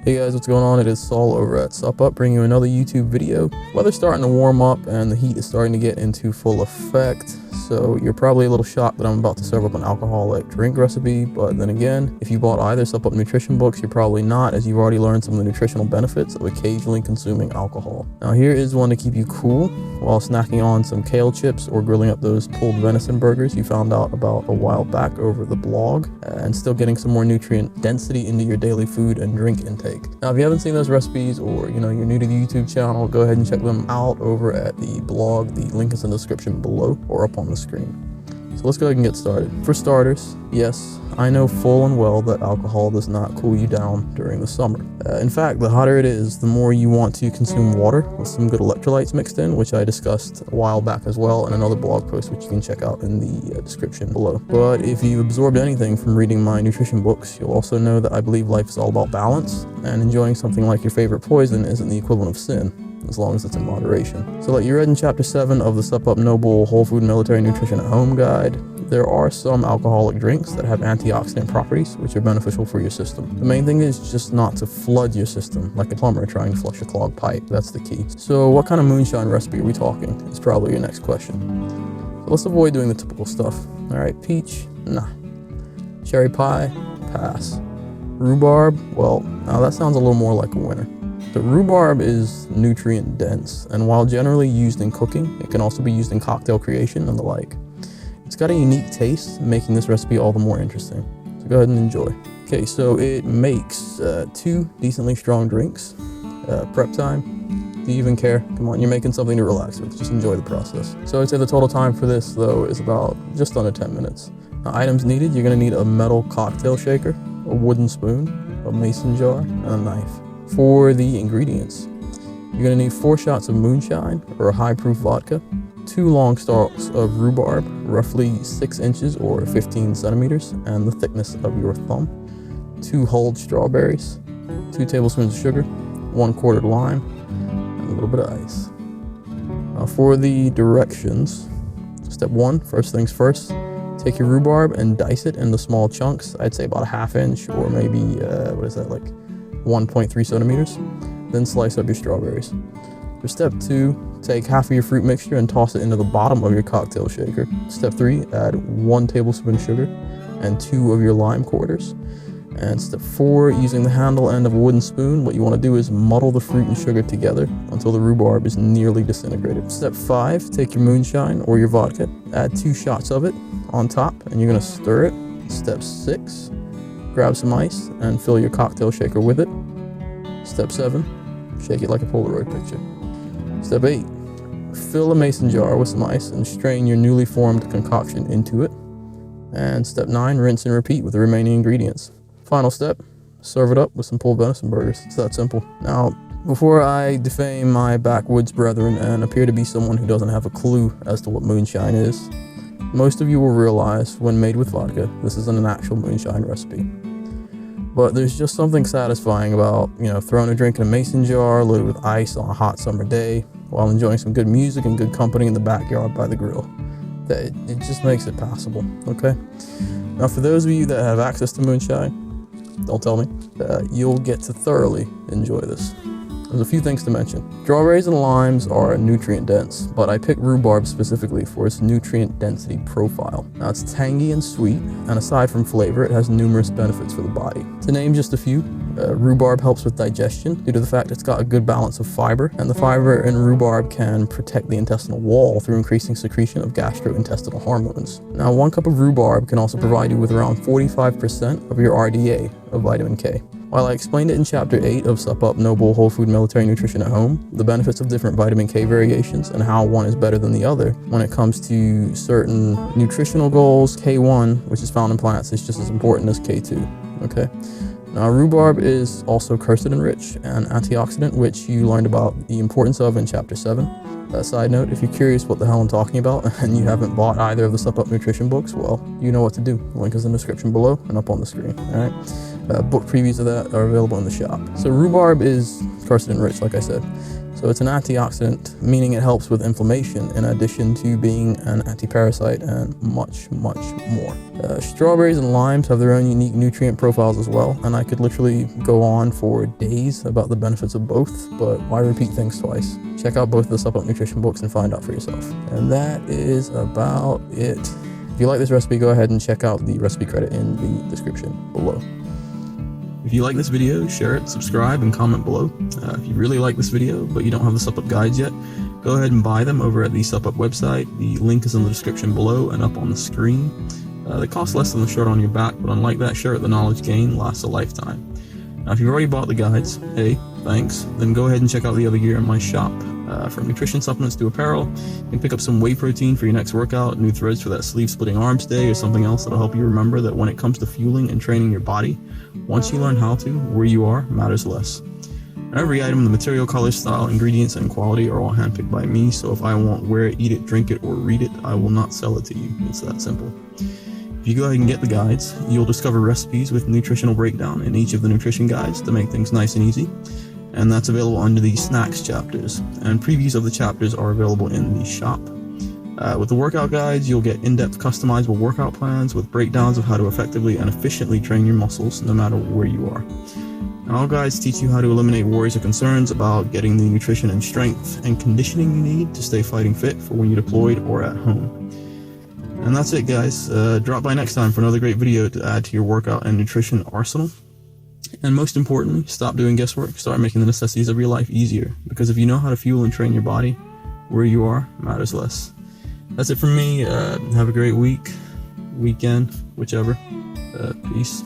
Hey guys, what's going on? It is Saul over at SUPP, bringing you another YouTube video. Weather's starting to warm up and the heat is starting to get into full effect, so you're probably a little shocked that I'm about to serve up an alcoholic drink recipe, but then again, if you bought either SUPP nutrition books, you're probably not, as you've already learned some of the nutritional benefits of occasionally consuming alcohol. Now here is one to keep you cool while snacking on some kale chips or grilling up those pulled venison burgers you found out about a while back over the blog, and still getting some more nutrient density into your daily food and drink intake. Now, if you haven't seen those recipes, or you're new to the YouTube channel, go ahead and check them out over at the blog. The link is in the description below or up on the screen. So let's go ahead and get started. For starters, yes, I know full and well that alcohol does not cool you down during the summer. In fact, the hotter it is, the more you want to consume water with some good electrolytes mixed in, which I discussed a while back as well in another blog post, which you can check out in the description below. But if you absorbed anything from reading my nutrition books, you'll also know that I believe life is all about balance, and enjoying something like your favorite poison isn't the equivalent of sin, as long as it's in moderation. So like you read in chapter 7 of the SUPP Noble Whole Food Military Nutrition at Home guide, there are some alcoholic drinks that have antioxidant properties which are beneficial for your system. The main thing is just not to flood your system like a plumber trying to flush a clogged pipe. That's the key. So what kind of moonshine recipe are we talking? Is probably your next question. So let's avoid doing the typical stuff. Alright, peach? Nah. Cherry pie? Pass. Rhubarb? Well, now that sounds a little more like a winner. The rhubarb is nutrient dense, and while generally used in cooking, it can also be used in cocktail creation and the like. It's got a unique taste, making this recipe all the more interesting. So go ahead and enjoy. Okay, so it makes 2 decently strong drinks. Prep time. Do you even care? Come on, you're making something to relax with. Just enjoy the process. So I'd say the total time for this, though, is about just under 10 minutes. Now, items needed, you're going to need a metal cocktail shaker, a wooden spoon, a mason jar, and a knife. For the ingredients, you're going to need 4 shots of moonshine or a high-proof vodka, 2 long stalks of rhubarb, roughly 6 inches or 15 centimeters, and the thickness of your thumb, 2 hulled strawberries, 2 tablespoons of sugar, 1 quartered lime, and a little bit of ice. Now for the directions, step 1, first things first, take your rhubarb and dice it into small chunks. I'd say about a ½ inch or maybe, 1.3 centimeters. Then slice up your strawberries. For step 2, take half of your fruit mixture and toss it into the bottom of your cocktail shaker. Step 3, add 1 tablespoon of sugar and 2 of your lime quarters. And step 4, using the handle end of a wooden spoon, what you want to do is muddle the fruit and sugar together until the rhubarb is nearly disintegrated. Step 5, take your moonshine or your vodka, add 2 shots of it on top, and you're going to stir it. Step 6, grab some ice and fill your cocktail shaker with it. Step 7, shake it like a Polaroid picture. Step 8, fill a mason jar with some ice and strain your newly formed concoction into it. And step 9, rinse and repeat with the remaining ingredients. Final step, serve it up with some pulled venison burgers. It's that simple. Now, before I defame my backwoods brethren and appear to be someone who doesn't have a clue as to what moonshine is, most of you will realize when made with vodka, this isn't an actual moonshine recipe. But there's just something satisfying about, throwing a drink in a mason jar loaded with ice on a hot summer day while enjoying some good music and good company in the backyard by the grill. It just makes it passable, okay? Now for those of you that have access to moonshine, don't tell me, you'll get to thoroughly enjoy this. There's a few things to mention. Strawberries and limes are nutrient dense, but I picked rhubarb specifically for its nutrient density profile. Now it's tangy and sweet, and aside from flavor, it has numerous benefits for the body. To name just a few, rhubarb helps with digestion due to the fact it's got a good balance of fiber, and the fiber in rhubarb can protect the intestinal wall through increasing secretion of gastrointestinal hormones. Now 1 cup of rhubarb can also provide you with around 45% of your RDA of vitamin K. While I explained it in chapter 8 of SUPP Noble Whole Food Military Nutrition at Home, the benefits of different vitamin K variations and how one is better than the other when it comes to certain nutritional goals, K1, which is found in plants, is just as important as K2, okay? Now rhubarb is also quercetin rich, an antioxidant which you learned about the importance of in chapter 7. Side note, if you're curious what the hell I'm talking about and you haven't bought either of the SUPP nutrition books, well, you know what to do. The link is in the description below and up on the screen, alright? Book previews of that are available in the shop. So rhubarb is quercetin rich, like I said. So it's an antioxidant, meaning it helps with inflammation in addition to being an anti-parasite and much, much more. Strawberries and limes have their own unique nutrient profiles as well, and I could literally go on for days about the benefits of both, but why repeat things twice? Check out both of the SUPP Up nutrition books and find out for yourself. And that is about it. If you like this recipe, go ahead and check out the recipe credit in the description below. If you like this video, share it, subscribe, and comment below. If you really like this video, but you don't have the SUPP Up guides yet, go ahead and buy them over at the SUPP Up website. The link is in the description below and up on the screen. They cost less than the shirt on your back, but unlike that shirt, the knowledge gained lasts a lifetime. Now, if you've already bought the guides, hey, thanks, then go ahead and check out the other gear in my shop. From nutrition supplements to apparel, you can pick up some whey protein for your next workout, new threads for that sleeve splitting arms day, or something else that'll help you remember that when it comes to fueling and training your body, once you learn how to, where you are matters less. Every item, the material, color, style, ingredients, and quality are all handpicked by me, so if I want wear it, eat it, drink it, or read it, I will not sell it to you. It's that simple. If you go ahead and get the guides, you'll discover recipes with nutritional breakdown in each of the nutrition guides to make things nice and easy. And that's available under the snacks chapters, and previews of the chapters are available in the shop. With the workout guides, you'll get in-depth customizable workout plans with breakdowns of how to effectively and efficiently train your muscles no matter where you are. And all guides teach you how to eliminate worries or concerns about getting the nutrition and strength and conditioning you need to stay fighting fit for when you're deployed or at home. And that's it, guys. Drop by next time for another great video to add to your workout and nutrition arsenal. And most importantly, stop doing guesswork, start making the necessities of your life easier. Because if you know how to fuel and train your body, where you are matters less. That's it from me. Have a great week, weekend, whichever. Peace.